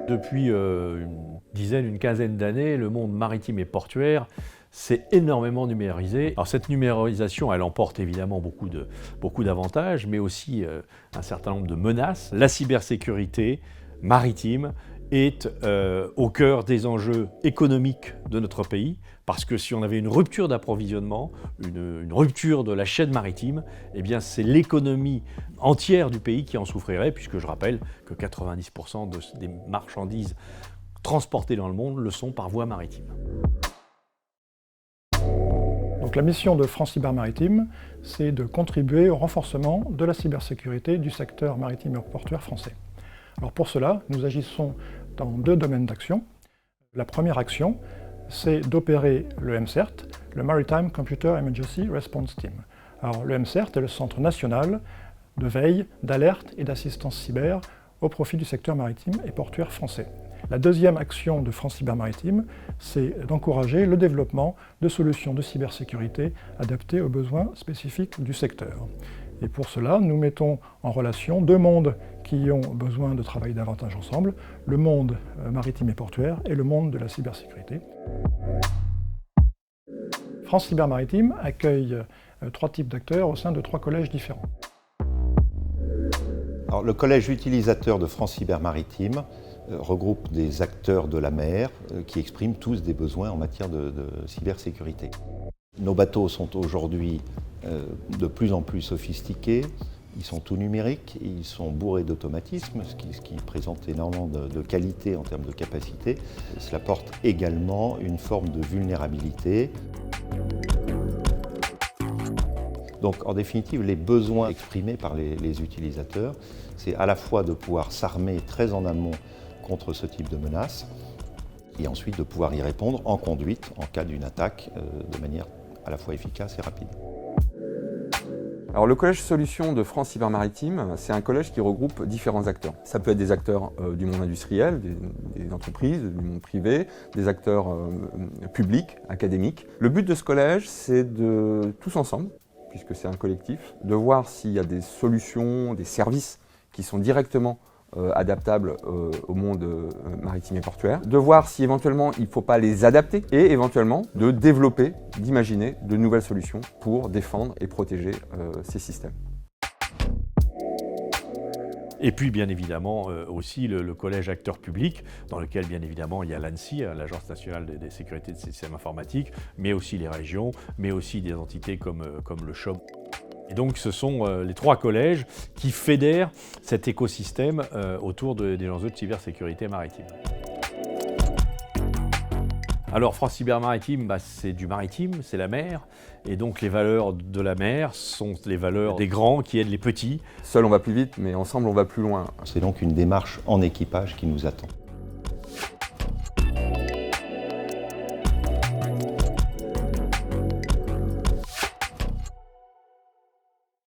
Depuis une quinzaine d'années, le monde maritime et portuaire s'est énormément numérisé. Alors cette numérisation, elle emporte évidemment beaucoup d'avantages, mais aussi un certain nombre de menaces. La cybersécurité maritime est au cœur des enjeux économiques de notre pays, parce que si on avait une rupture d'approvisionnement, une rupture de la chaîne maritime, eh bien c'est l'économie entière du pays qui en souffrirait, puisque je rappelle que 90% des marchandises transportées dans le monde le sont par voie maritime. Donc la mission de France Cyber Maritime, c'est de contribuer au renforcement de la cybersécurité du secteur maritime et portuaire français. Alors pour cela, nous agissons dans deux domaines d'action. La première action, c'est d'opérer le MCERT, le Maritime Computer Emergency Response Team. Alors le MCERT est le centre national de veille, d'alerte et d'assistance cyber au profit du secteur maritime et portuaire français. La deuxième action de France Cyber Maritime, c'est d'encourager le développement de solutions de cybersécurité adaptées aux besoins spécifiques du secteur. Et pour cela, nous mettons en relation deux mondes qui ont besoin de travailler davantage ensemble, le monde maritime et portuaire et le monde de la cybersécurité. France Cyber Maritime accueille trois types d'acteurs au sein de trois collèges différents. Alors, le collège utilisateur de France Cyber Maritime regroupe des acteurs de la mer qui expriment tous des besoins en matière de cybersécurité. Nos bateaux sont aujourd'hui de plus en plus sophistiqués, ils sont tout numériques, ils sont bourrés d'automatisme, ce qui présente énormément de qualité en termes de capacité. Cela porte également une forme de vulnérabilité. Donc en définitive, les besoins exprimés par les utilisateurs, c'est à la fois de pouvoir s'armer très en amont contre ce type de menaces et ensuite de pouvoir y répondre en conduite en cas d'une attaque de manière à la fois efficace et rapide. Alors le collège solutions de France Cyber Maritime, c'est un collège qui regroupe différents acteurs. Ça peut être des acteurs du monde industriel, des entreprises, du monde privé, des acteurs publics, académiques. Le but de ce collège, c'est de tous ensemble, puisque c'est un collectif, de voir s'il y a des solutions, des services qui sont directement adaptables au monde maritime et portuaire, de voir si éventuellement il ne faut pas les adapter et éventuellement de développer, d'imaginer de nouvelles solutions pour défendre et protéger ces systèmes. Et puis bien évidemment aussi le collège acteurs publics, dans lequel bien évidemment il y a l'ANSSI, l'Agence nationale des sécurités des systèmes informatiques, mais aussi les régions, mais aussi des entités comme le CHOM. Et donc ce sont les trois collèges qui fédèrent cet écosystème autour des enjeux de cybersécurité maritime. Alors France Cyber Maritime, c'est du maritime, c'est la mer, et donc les valeurs de la mer sont les valeurs des grands qui aident les petits. Seul on va plus vite, mais ensemble on va plus loin. C'est donc une démarche en équipage qui nous attend.